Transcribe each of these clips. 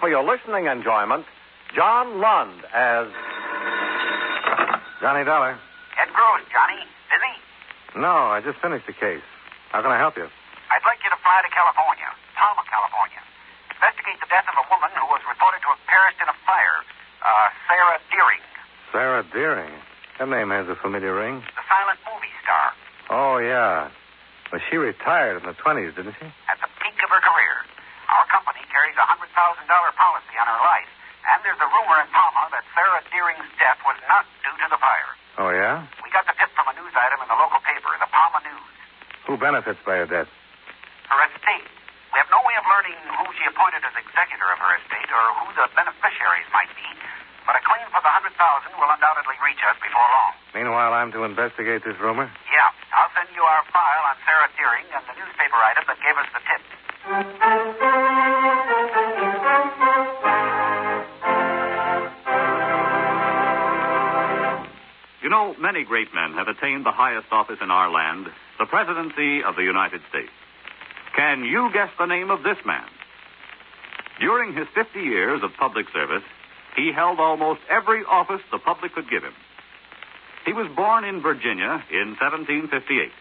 for your listening enjoyment, John Lund as Johnny Dollar. Ed Gross, Johnny. Busy? No, I just finished the case. How can I help you? I'd like you to fly to California, Palma, California. Investigate the death of a woman who was reported to have perished in a fire. Sara Deering. Sara Deering? That name has a familiar ring. The silent movie star. Oh, yeah. Well, she retired in the 20s, didn't she? At the peak of her career. Our company carries a $100,000 policy on her life. And there's a rumor in Palma that Sara Deering's death was not due to the fire. Oh, yeah? We got the tip from a news item in the local paper, the Palma News. Who benefits by her death? Her estate. We have no way of learning who she appointed as executor of her estate or who the beneficiaries might be. But a claim for the $100,000 will undoubtedly reach us before long. Meanwhile, I'm to investigate this rumor? Yeah. I'll send you our file on Sara Deering and the newspaper item that gave us the tip. You know, many great men have attained the highest office in our land, the presidency of the United States. Can you guess the name of this man? During his 50 years of public service, he held almost every office the public could give him. He was born in Virginia in 1758.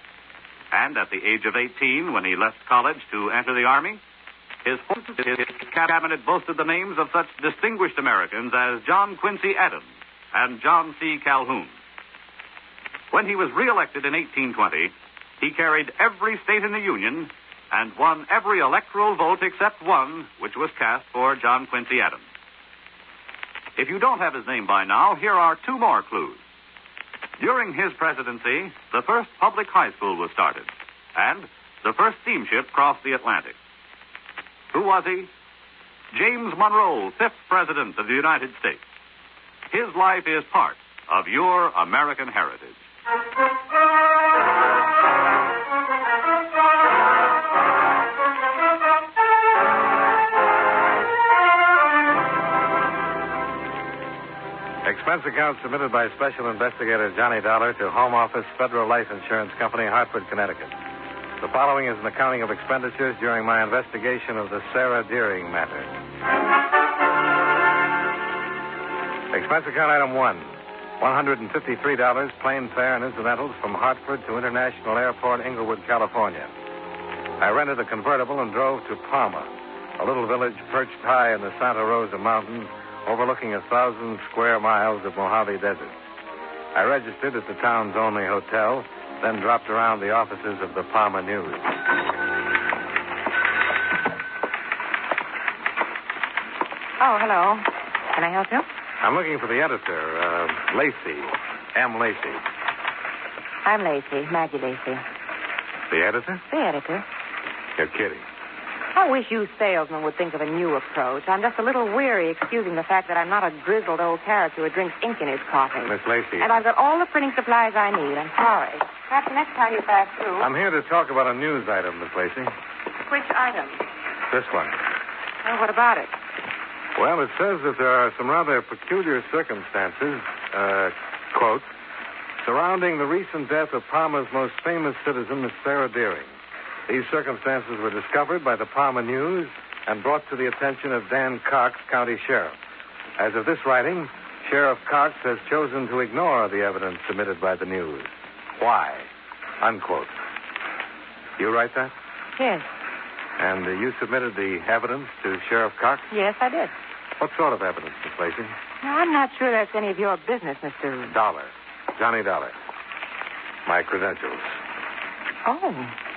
And at the age of 18, when he left college to enter the Army, his cabinet boasted the names of such distinguished Americans as John Quincy Adams and John C. Calhoun. When he was reelected in 1820, he carried every state in the Union and won every electoral vote except one, which was cast for John Quincy Adams. If you don't have his name by now, here are two more clues. During his presidency, the first public high school was started, and the first steamship crossed the Atlantic. Who was he? James Monroe, 5th President of the United States. His life is part of your American heritage. Expense account submitted by Special Investigator Johnny Dollar to Home Office Federal Life Insurance Company, Hartford, Connecticut. The following is an accounting of expenditures during my investigation of the Sara Deering matter. Expense account item 1. $153 plane fare and incidentals from Hartford to International Airport, Inglewood, California. I rented a convertible and drove to Palma, a little village perched high in the Santa Rosa Mountains, overlooking 1,000 square miles of Mojave Desert. I registered at the town's only hotel, then dropped around the offices of the Palma News. Oh, hello. Can I help you? I'm looking for the editor, Lacey. M. Lacey. I'm Lacey, Maggie Lacey. The editor? The editor. You're kidding. I wish you salesmen would think of a new approach. I'm just a little weary excusing the fact that I'm not a grizzled old character who drinks ink in his coffee. Miss Lacey. And I've got all the printing supplies I need. I'm sorry. Perhaps the next time you pass through. I'm here to talk about a news item, Miss Lacey. Which item? This one. Well, what about it? Well, it says that there are some rather peculiar circumstances, quote, surrounding the recent death of Palma's most famous citizen, Miss Sara Deering. These circumstances were discovered by the Palma News and brought to the attention of Dan Cox, County Sheriff. As of this writing, Sheriff Cox has chosen to ignore the evidence submitted by the news. Why? Unquote. You write that? Yes. And you submitted the evidence to Sheriff Cox? Yes, I did. What sort of evidence, Miss Lacey? Now, I'm not sure that's any of your business, Mr. Dollar. Johnny Dollar. My credentials. Oh,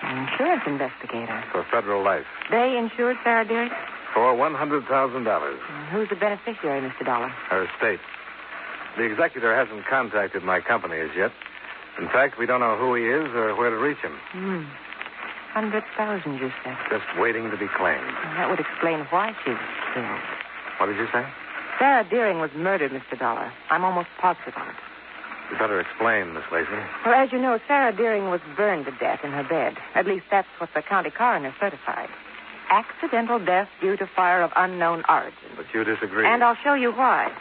an insurance investigator. For federal life. They insured Sara Deering? For $100,000. Who's the beneficiary, Mr. Dollar? Her estate. The executor hasn't contacted my company as yet. In fact, we don't know who he is or where to reach him. 100,000, you said. Just waiting to be claimed. Well, that would explain why she was killed. What did you say? Sara Deering was murdered, Mr. Dollar. I'm almost positive of it. You better explain, Miss Lacey. Well, as you know, Sara Deering was burned to death in her bed. At least that's what the county coroner certified. Accidental death due to fire of unknown origin. But you disagree. And I'll show you why.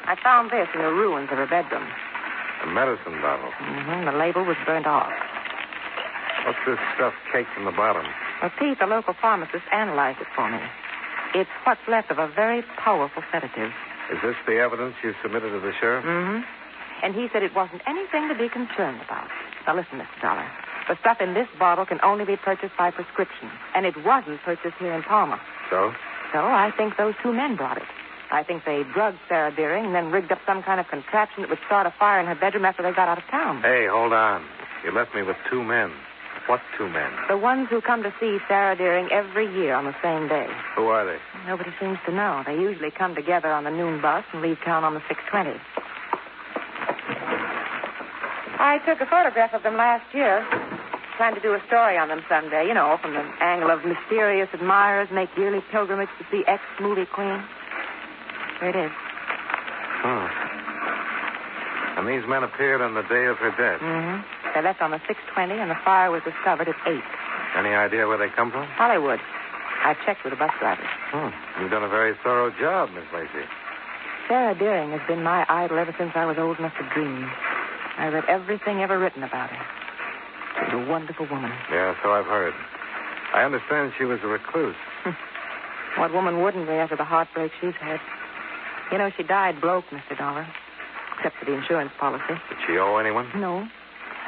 I found this in the ruins of her bedroom. A medicine bottle. The label was burnt off. What's this stuff caked in the bottom? Well, Pete, the local pharmacist, analyzed it for me. It's what's left of a very powerful sedative. Is this the evidence you submitted to the sheriff? Mm-hmm. And he said it wasn't anything to be concerned about. Now, listen, Mr. Dollar. The stuff in this bottle can only be purchased by prescription, and it wasn't purchased here in Palma. So? So I think those two men brought it. I think they drugged Sara Deering and then rigged up some kind of contraption that would start a fire in her bedroom after they got out of town. Hey, hold on. You left me with two men. What two men? The ones who come to see Sara Deering every year on the same day. Who are they? Nobody seems to know. They usually come together on the noon bus and leave town on the 6:20. I took a photograph of them last year. Plan to do a story on them someday, you know, from the angle of mysterious admirers make yearly pilgrimage to see ex-movie queen. Here it is. And these men appeared on the day of her death. Mm-hmm. They left on the 6:20, and the fire was discovered at 8. Any idea where they come from? Hollywood. I checked with the bus drivers. You've done a very thorough job, Miss Lacey. Sara Deering has been my idol ever since I was old enough to dream. I read everything ever written about her. She was a wonderful woman. Yeah, so I've heard. I understand she was a recluse. What woman wouldn't be after the heartbreak she's had? You know, she died broke, Mr. Dollar. Except for the insurance policy. Did she owe anyone? No.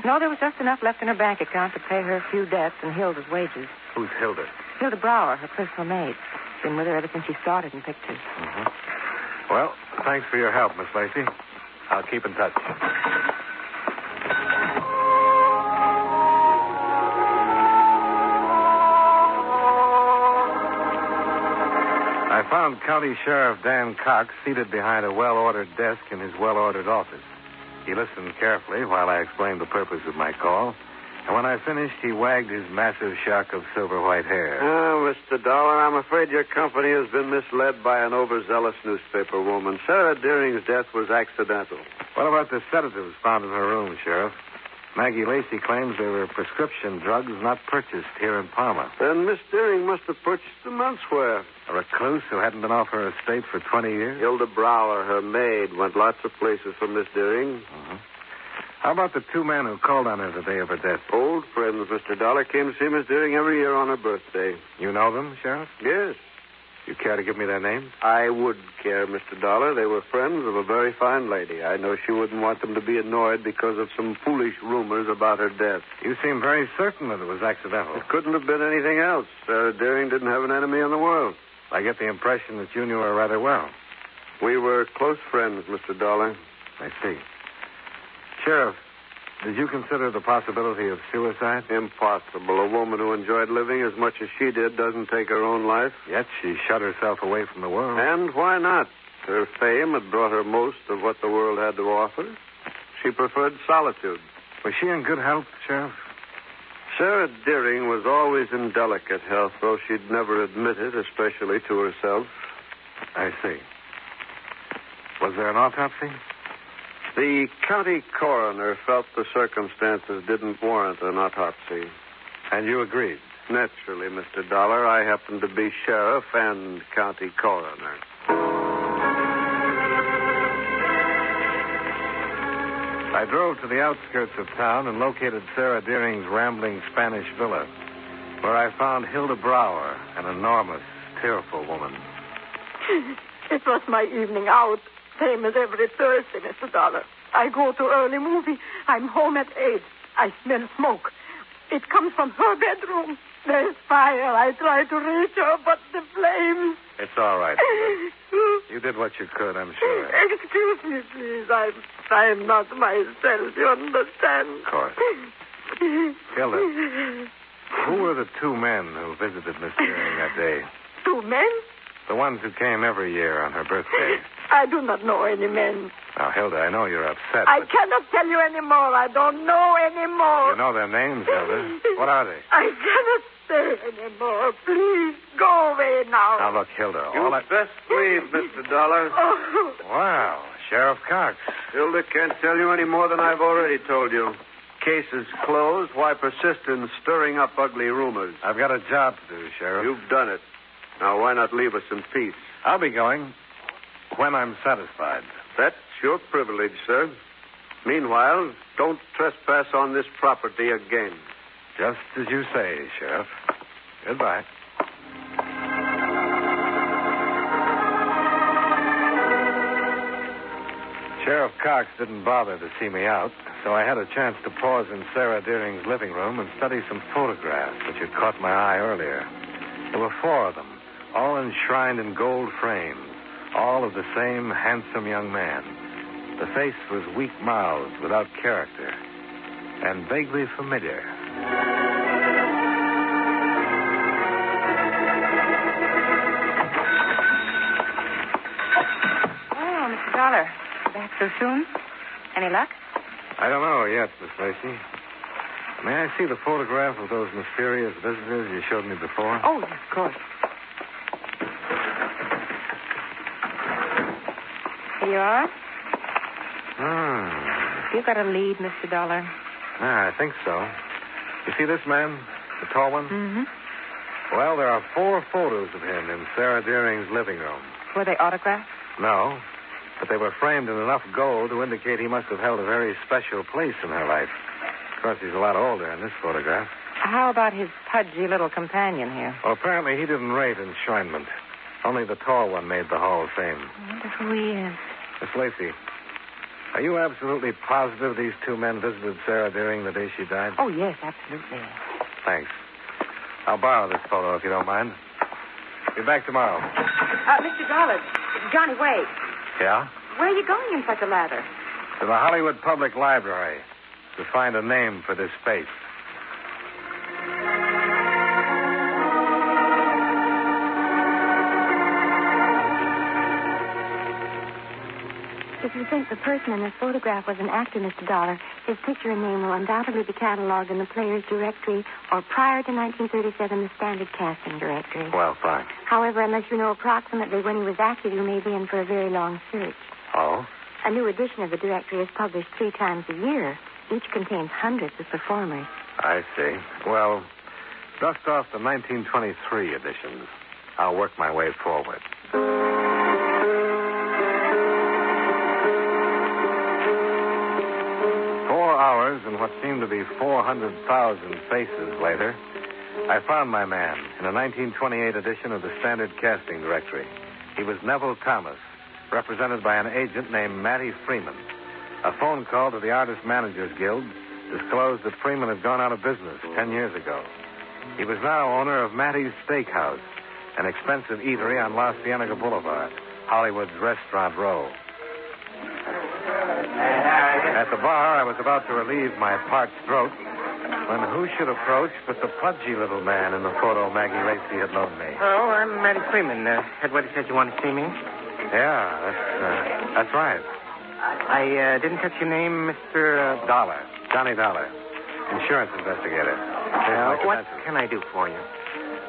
No, there was just enough left in her bank account to pay her few debts and Hilda's wages. Who's Hilda? Hilda Brower, her personal maid. Been with her ever since she started in pictures. Mm-hmm. Well, thanks for your help, Miss Lacey. I'll keep in touch. I found County Sheriff Dan Cox seated behind a well-ordered desk in his well-ordered office. He listened carefully while I explained the purpose of my call, and when I finished, he wagged his massive shock of silver-white hair. Oh, Mr. Dollar, I'm afraid your company has been misled by an overzealous newspaper woman. Sara Deering's death was accidental. What about the sedatives found in her room, Sheriff? Maggie Lacey claims they were prescription drugs not purchased here in Palma. Then Miss Deering must have purchased them elsewhere. A recluse who hadn't been off her estate for 20 years? Hilda Brower, her maid, went lots of places for Miss Deering. Mm-hmm. How about the two men who called on her the day of her death? Old friends, Mr. Dollar, came to see Miss Deering every year on her birthday. You know them, Sheriff? Yes. You care to give me their names? I would care, Mr. Dollar. They were friends of a very fine lady. I know she wouldn't want them to be annoyed because of some foolish rumors about her death. You seem very certain that it was accidental. It couldn't have been anything else. Sara Deering didn't have an enemy in the world. I get the impression that you knew her rather well. We were close friends, Mr. Dollar. I see. Sheriff, did you consider the possibility of suicide? Impossible. A woman who enjoyed living as much as she did doesn't take her own life. Yet she shut herself away from the world. And why not? Her fame had brought her most of what the world had to offer. She preferred solitude. Was she in good health, Sheriff? Sara Deering was always in delicate health, though she'd never admit it, especially to herself. I see. Was there an autopsy? The county coroner felt the circumstances didn't warrant an autopsy. And you agreed? Naturally, Mr. Dollar. I happen to be sheriff and county coroner. I drove to the outskirts of town and located Sara Deering's rambling Spanish villa, where I found Hilda Brower, an enormous, tearful woman. It was my evening out, same as every Thursday, Mr. Dollar. I go to early movie. I'm home at 8. I smell smoke. It comes from her bedroom. There's fire. I try to reach her, but the flames... It's all right, Hilda. You did what you could, I'm sure. Excuse me, please. I'm not myself, you understand? Of course. Hilda, who were the two men who visited Miss Deering that day? Two men? The ones who came every year on her birthday. I do not know any men. Now, Hilda, I know you're upset, I but... cannot tell you any more. I don't know any more. You know their names, Hilda. What are they? I cannot say any more. Please, go away now. Now, look, Hilda, You best leave, Mr. Dollar. Oh. Wow, Sheriff Cox. Hilda can't tell you any more than I've already told you. Case is closed. Why persist in stirring up ugly rumors? I've got a job to do, Sheriff. You've done it. Now, why not leave us in peace? I'll be going when I'm satisfied. That's your privilege, sir. Meanwhile, don't trespass on this property again. Just as you say, Sheriff. Goodbye. Sheriff Cox didn't bother to see me out, so I had a chance to pause in Sarah Deering's living room and study some photographs which had caught my eye earlier. There were 4 of them, all enshrined in gold frames, all of the same handsome young man. The face was weak-mouthed, without character, and vaguely familiar. Oh, Mr. Dollar. Back so soon? Any luck? I don't know yet, Miss Lacey. May I see the photograph of those mysterious visitors you showed me before? Oh, yes, of course. Here you are. You got a lead, Mr. Dollar. I think so. You see this man? The tall one? Mm-hmm. Well, there are 4 photos of him in Sarah Deering's living room. Were they autographed? No, but they were framed in enough gold to indicate he must have held a very special place in her life. Of course, he's a lot older in this photograph. How about his pudgy little companion here? Well, apparently he didn't rate enshrinement. Only the tall one made the Hall of Fame. I wonder who he is. Miss Lacey, are you absolutely positive these 2 men visited Sarah Deering the day she died? Oh, yes, absolutely. Thanks. I'll borrow this photo if you don't mind. Be back tomorrow. Mr. Dollar, Johnny, wait. Yeah? Where are you going in such a lather? To the Hollywood Public Library to find a name for this face. If you think the person in this photograph was an actor, Mr. Dollar, his picture and name will undoubtedly be cataloged in the Players Directory or prior to 1937, the Standard Casting Directory. Well, fine. However, unless you know approximately when he was active, you may be in for a very long search. Oh? A new edition of the directory is published 3 times a year. Each contains hundreds of performers. I see. Well, dust off the 1923 editions. I'll work my way forward. 4 hours and what seemed to be 400,000 faces later, I found my man in a 1928 edition of the Standard Casting Directory. He was Neville Thomas, represented by an agent named Mattie Freeman. A phone call to the Artist Managers Guild disclosed that Freeman had gone out of business 10 years ago. He was now owner of Mattie's Steakhouse, an expensive eatery on La Cienega Boulevard, Hollywood's Restaurant Row. At the bar, I was about to relieve my parched throat when who should approach but the pudgy little man in the photo Maggie Lacey had loaned me. Oh, I'm Mattie Freeman. Headwater said you wanted to see me. Yeah, that's right. I didn't catch your name, Mr. Dollar. Johnny Dollar. Insurance investigator. What can I do for you?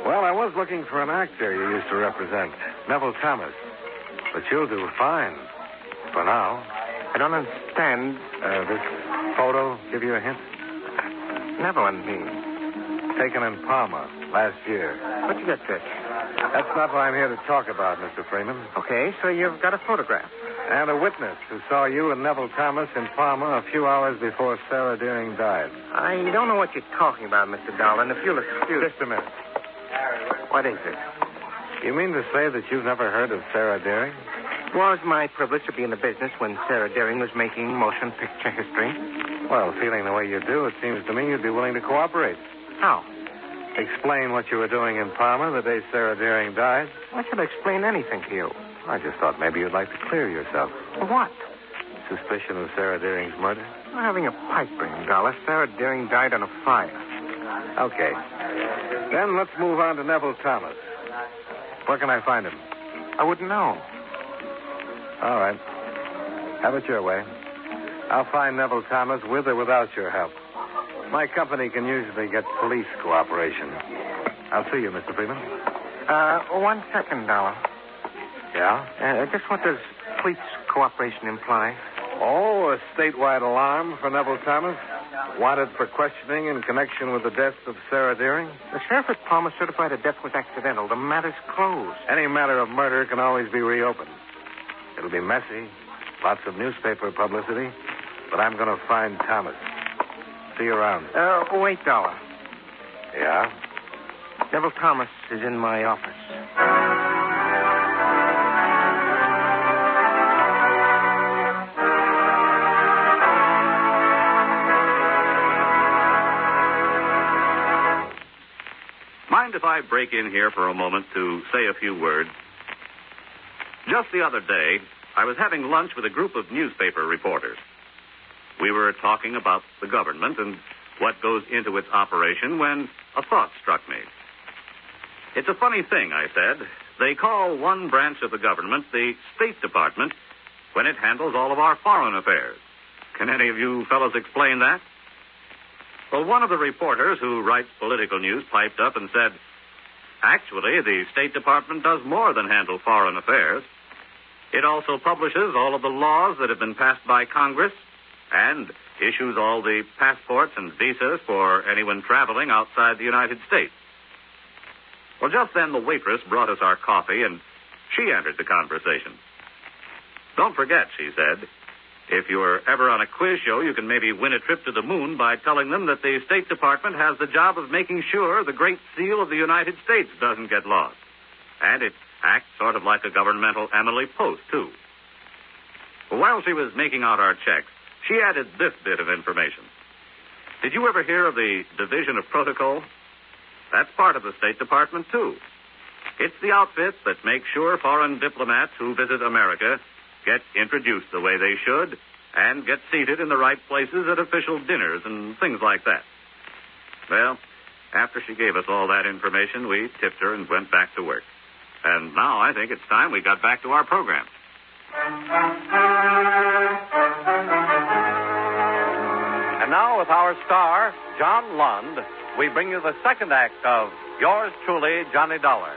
Well, I was looking for an actor you used to represent, Neville Thomas. But you'll do fine. For now. I don't understand. This photo give you a hint? Never one thing. Taken in Palma last year. What'd you get this? That's not what I'm here to talk about, Mr. Freeman. Okay, so you've got a photograph. And a witness who saw you and Neville Thomas in Palma a few hours before Sarah Deering died. I don't know what you're talking about, Mr. Dollar, and if you'll excuse... Just a minute. What is it? You mean to say that you've never heard of Sarah Deering? It was my privilege to be in the business when Sarah Deering was making motion picture history. Well, feeling the way you do, it seems to me you'd be willing to cooperate. How? Explain what you were doing in Palma the day Sarah Deering died. Why should I explain anything to you? I just thought maybe you'd like to clear yourself. What? Suspicion of Sarah Deering's murder? I'm having a pipe dream, Dollar. Sarah Deering died on a fire. Okay. Then let's move on to Neville Thomas. Where can I find him? I wouldn't know. All right. Have it your way. I'll find Neville Thomas with or without your help. My company can usually get police cooperation. I'll see you, Mr. Freeman. 1 second, Dollar. Yeah? Just what does police cooperation imply? Oh, a statewide alarm for Neville Thomas? Wanted for questioning in connection with the death of Sarah Deering? The sheriff at Palma certified the death was accidental. The matter's closed. Any matter of murder can always be reopened. It'll be messy, lots of newspaper publicity, but I'm going to find Thomas. See you around. Wait, Dollar. Yeah? Neville Thomas is in my office. Mind if I break in here for a moment to say a few words? Just the other day, I was having lunch with a group of newspaper reporters. We were talking about the government and what goes into its operation when a thought struck me. It's a funny thing, I said. They call one branch of the government the State Department when it handles all of our foreign affairs. Can any of you fellows explain that? Well, one of the reporters who writes political news piped up and said, actually, the State Department does more than handle foreign affairs. It also publishes all of the laws that have been passed by Congress and issues all the passports and visas for anyone traveling outside the United States. Well, just then the waitress brought us our coffee, and she entered the conversation. Don't forget, she said, if you're ever on a quiz show, you can maybe win a trip to the moon by telling them that the State Department has the job of making sure the Great Seal of the United States doesn't get lost. And it acts sort of like a governmental Emily Post, too. Well, while she was making out our checks, she added this bit of information. Did you ever hear of the Division of Protocol? That's part of the State Department, too. It's the outfit that makes sure foreign diplomats who visit America get introduced the way they should and get seated in the right places at official dinners and things like that. Well, after she gave us all that information, we tipped her and went back to work. And now I think it's time we got back to our program. And now, with our star, John Lund, we bring you the second act of Yours Truly, Johnny Dollar.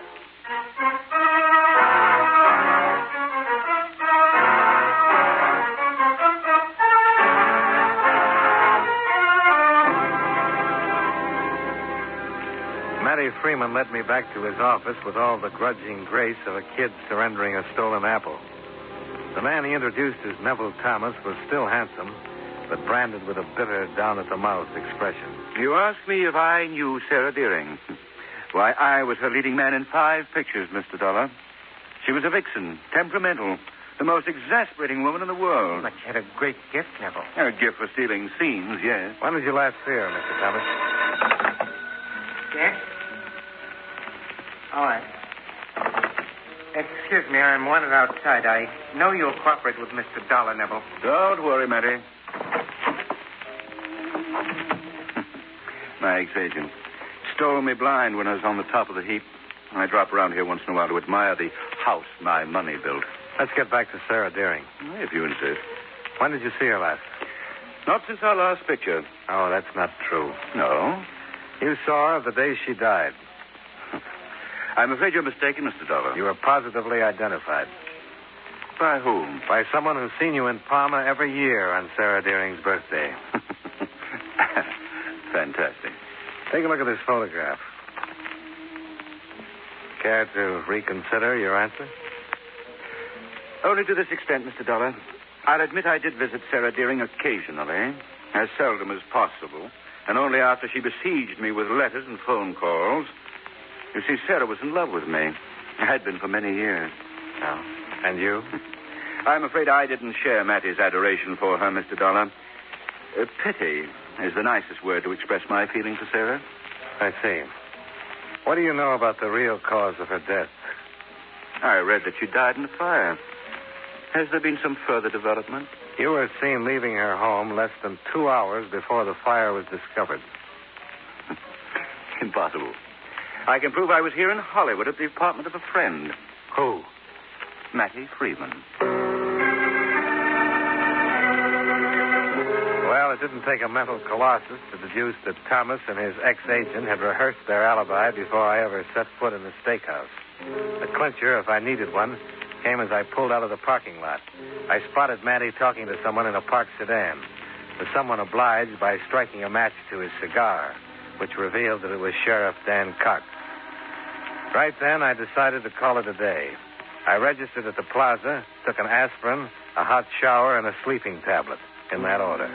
Matty Freeman led me back to his office with all the grudging grace of a kid surrendering a stolen apple. The man he introduced as Neville Thomas was still handsome, but branded with a bitter, down-at-the-mouth expression. You ask me if I knew Sarah Deering. Why, I was her leading man in 5 pictures, Mr. Dollar. She was a vixen, temperamental, the most exasperating woman in the world. But she had a great gift, Neville. A gift for stealing scenes, yes. When did you last see her, Mr. Thomas? Yes? All right. Excuse me, I'm wanted outside. I know you'll cooperate with Mr. Dollar, Neville. Don't worry, Matty. My ex-agent stole me blind when I was on the top of the heap. I drop around here once in a while to admire the house my money built. Let's get back to Sarah Deering. If you insist. When did you see her last? Not since our last picture. Oh, that's not true. No? You saw her the day she died. I'm afraid you're mistaken, Mr. Dollar. You were positively identified. By whom? By someone who's seen you in Palma every year on Sarah Deering's birthday. Fantastic. Take a look at this photograph. Care to reconsider your answer? Only to this extent, Mr. Dollar. I'll admit I did visit Sarah Deering occasionally, as seldom as possible, and only after she besieged me with letters and phone calls. You see, Sarah was in love with me. Had been for many years. Oh. And you? I'm afraid I didn't share Matty's adoration for her, Mr. Dollar. Pity is the nicest word to express my feeling for Sarah. I see. What do you know about the real cause of her death? I read that she died in a fire. Has there been some further development? You were seen leaving her home less than 2 hours before the fire was discovered. Impossible. I can prove I was here in Hollywood at the apartment of a friend. Who? Matty Freeman. Well, it didn't take a mental colossus to deduce that Thomas and his ex-agent had rehearsed their alibi before I ever set foot in the steakhouse. The clincher, if I needed one, came as I pulled out of the parking lot. I spotted Matty talking to someone in a parked sedan. The someone obliged by striking a match to his cigar, which revealed that it was Sheriff Dan Cox. Right then, I decided to call it a day. I registered at the plaza, took an aspirin, a hot shower, and a sleeping tablet, in that order.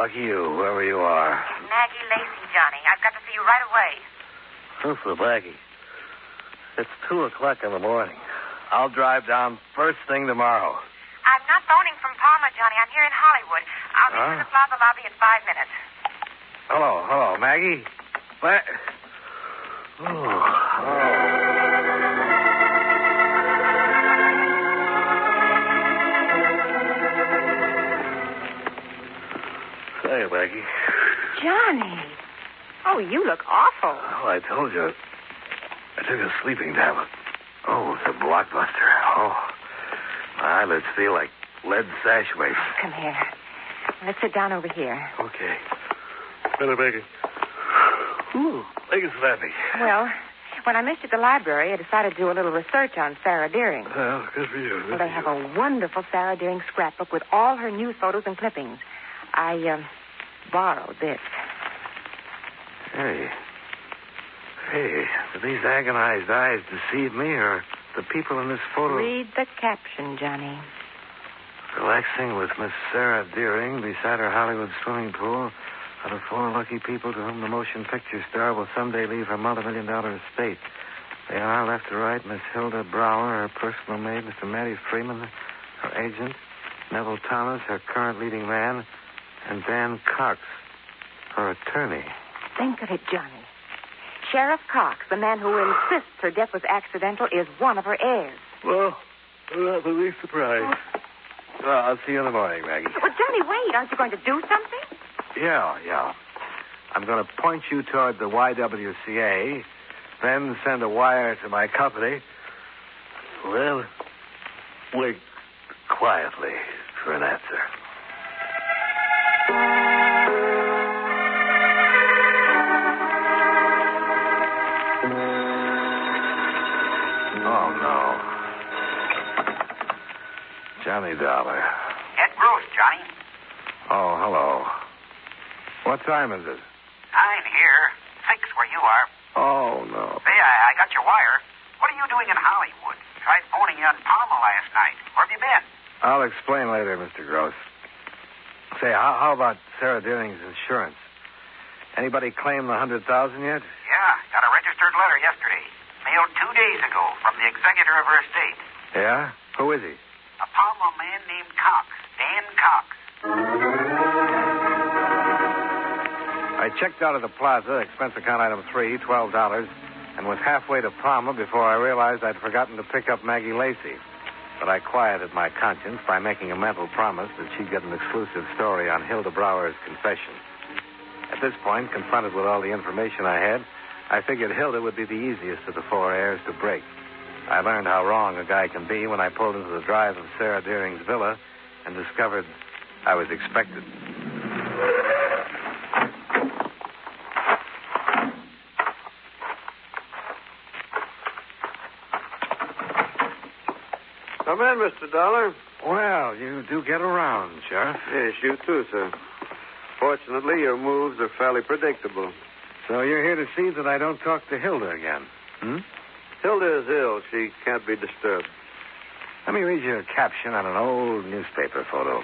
lucky you, whoever you are. Maggie Lacey, Johnny. I've got to see you right away. Oh, for Maggie. It's 2:00 in the morning. I'll drive down first thing tomorrow. I'm not phoning from Palma, Johnny. I'm here in Hollywood. I'll be in the Plaza lobby in 5 minutes. Hello, Maggie. Say, Maggie. Johnny. Oh, you look awful. Well, I told you. I took a sleeping tablet. Oh, it's a blockbuster. Oh, my eyelids feel like lead sash weights. Come here. Let's sit down over here. Okay. Better, Maggie. Ooh, legs slappy. Well, when I missed you at the library, I decided to do a little research on Sara Deering. Well, good for you. Well, they have a wonderful Sara Deering scrapbook with all her news photos and clippings. I borrowed this. Hey, do these agonized eyes deceive me, or the people in this photo? Read the caption, Johnny. Relaxing with Miss Sara Deering beside her Hollywood swimming pool are the 4 lucky people to whom the motion picture star will someday leave her multi-million-dollar estate. They are, left to right, Miss Hilda Brower, her personal maid, Mr. Matty Freeman, her agent, Neville Thomas, her current leading man, and Dan Cox, her attorney. Think of it, Johnny. Sheriff Cox, the man who insists her death was accidental, is one of her heirs. Well, I'm not the least surprised. Well, I'll see you in the morning, Maggie. Well, Johnny, wait. Aren't you going to do something? Yeah. I'm going to point you toward the YWCA, then send a wire to my company. Well, wait quietly for an answer. Oh, no. Johnny Dollar. Ed Gross, Johnny. Oh, hello. What time is it? 9 here. 6 where you are. Oh, no. Say, I got your wire. What are you doing in Hollywood? Tried phoning you on Palma last night. Where have you been? I'll explain later, Mr. Gross. Say, how about Sara Deering's insurance? Anybody claim the $100,000 yet? Yeah, got a registered letter yesterday. Mailed 2 days ago from the executor of her estate. Yeah? Who is he? A Palma man named Cox. Dan Cox. I checked out of the plaza, expense account item 3, $12, and was halfway to Palma before I realized I'd forgotten to pick up Maggie Lacey. But I quieted my conscience by making a mental promise that she'd get an exclusive story on Hilda Brower's confession. At this point, confronted with all the information I had, I figured Hilda would be the easiest of the 4 heirs to break. I learned how wrong a guy can be when I pulled into the drive of Sara Deering's villa and discovered I was expected. Come in, Mr. Dollar. Well, you do get around, Sheriff. Yes, you too, sir. Fortunately, your moves are fairly predictable. So you're here to see that I don't talk to Hilda again, hmm? Hilda is ill. She can't be disturbed. Let me read you a caption on an old newspaper photo.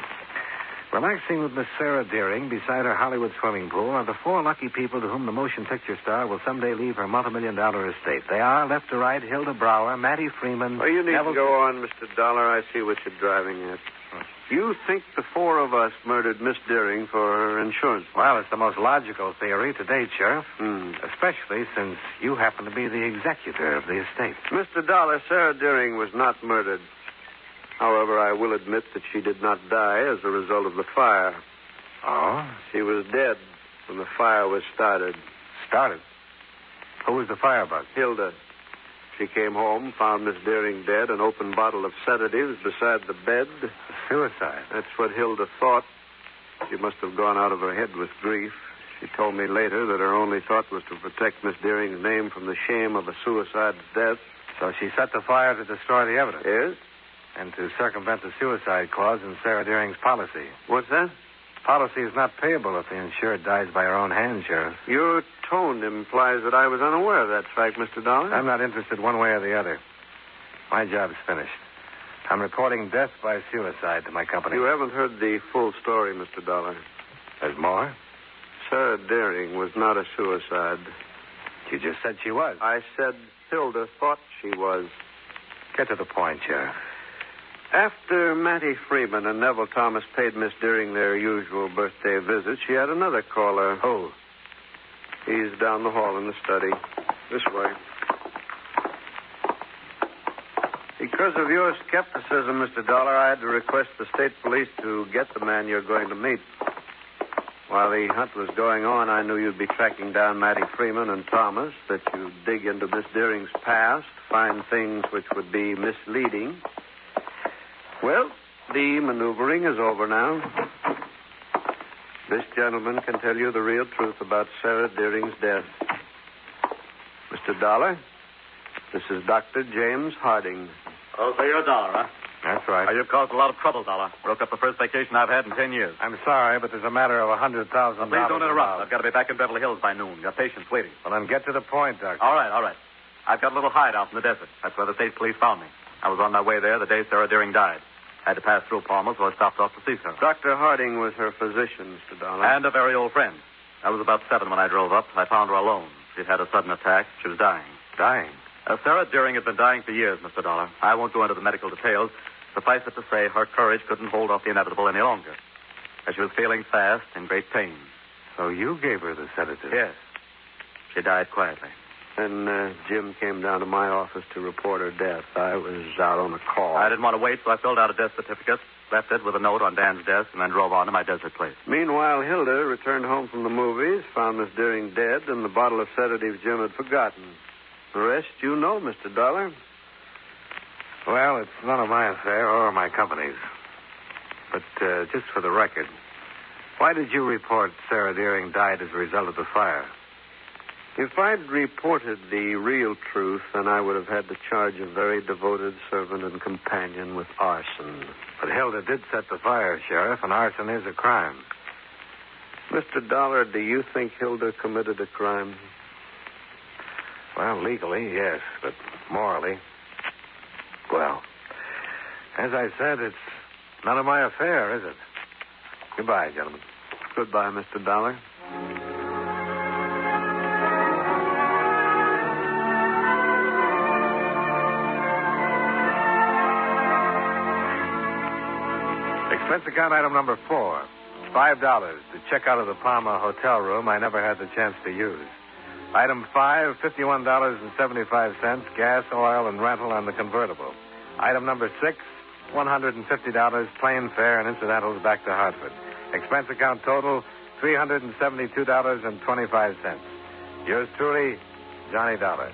Relaxing with Miss Sara Deering beside her Hollywood swimming pool are the 4 lucky people to whom the motion picture star will someday leave her multi-million-dollar estate. They are, left to right, Hilda Brower, Matty Freeman... Oh, you need Neville... to go on, Mr. Dollar. I see what you're driving at. You think the 4 of us murdered Miss Deering for her insurance? Well, it's the most logical theory to date, Sheriff. Hmm. Especially since you happen to be the executor of the estate. Mr. Dollar, Sara Deering was not murdered. However, I will admit that she did not die as a result of the fire. Oh? She was dead when the fire was started. Started? Who was the firebug? Hilda. She came home, found Miss Deering dead, an open bottle of sedatives beside the bed. Suicide? That's what Hilda thought. She must have gone out of her head with grief. She told me later that her only thought was to protect Miss Deering's name from the shame of a suicide's death. So she set the fire to destroy the evidence? Yes. And to circumvent the suicide clause in Sara Deering's policy. What's that? Policy is not payable if the insured dies by her own hand, Sheriff. Your tone implies that I was unaware of that fact, Mr. Dollar. I'm not interested one way or the other. My job's finished. I'm reporting death by suicide to my company. You haven't heard the full story, Mr. Dollar. There's more? Sarah Deering was not a suicide. You just said she was. I said Hilda thought she was. Get to the point, Sheriff. After Mattie Freeman and Neville Thomas paid Miss Deering their usual birthday visit, she had another caller. Who? He's down the hall in the study. This way. Because of your skepticism, Mr. Dollar, I had to request the state police to get the man you're going to meet. While the hunt was going on, I knew you'd be tracking down Mattie Freeman and Thomas, that you'd dig into Miss Deering's past, find things which would be misleading. Well, the maneuvering is over now. This gentleman can tell you the real truth about Sarah Deering's death. Mr. Dollar, this is Dr. James Harding. Oh, so you're Dollar, huh? That's right. You've caused a lot of trouble, Dollar. Broke up the first vacation I've had in 10 years. I'm sorry, but there's a matter of $100,000. Please don't interrupt. I've got to be back in Beverly Hills by noon. Got patients waiting. Well, then get to the point, Doctor. All right. I've got a little hideout in the desert. That's where the state police found me. I was on my way there the day Sarah Deering died. I had to pass through Palmer, so I stopped off to see her. Dr. Harding was her physician, Mr. Dollar. And a very old friend. I was about 7 when I drove up. I found her alone. She'd had a sudden attack. She was dying. Dying? Sarah Deering had been dying for years, Mr. Dollar. I won't go into the medical details. Suffice it to say, her courage couldn't hold off the inevitable any longer. As she was feeling fast, in great pain. So you gave her the sedative? Yes. She died quietly. Then Jim came down to my office to report her death. I was out on a call. I didn't want to wait, so I filled out a death certificate, left it with a note on Dan's desk, and then drove on to my desert place. Meanwhile, Hilda returned home from the movies, found Miss Deering dead, and the bottle of sedative Jim had forgotten. The rest you know, Mr. Dollar. Well, it's none of my affair or my company's. But just for the record, why did you report Sarah Deering died as a result of the fire? If I'd reported the real truth, then I would have had to charge a very devoted servant and companion with arson. But Hilda did set the fire, Sheriff, and arson is a crime. Mr. Dollar, do you think Hilda committed a crime? Well, legally, yes, but morally, well, as I said, it's none of my affair, is it? Goodbye, gentlemen. Goodbye, Mr. Dollar. Expense account item number 4. $5 to check out of the Palma hotel room I never had the chance to use. Item 5, $51.75, gas, oil, and rental on the convertible. Item number 6, $150, plane fare and incidentals back to Hartford. Expense account total, $372.25. Yours truly, Johnny Dollar.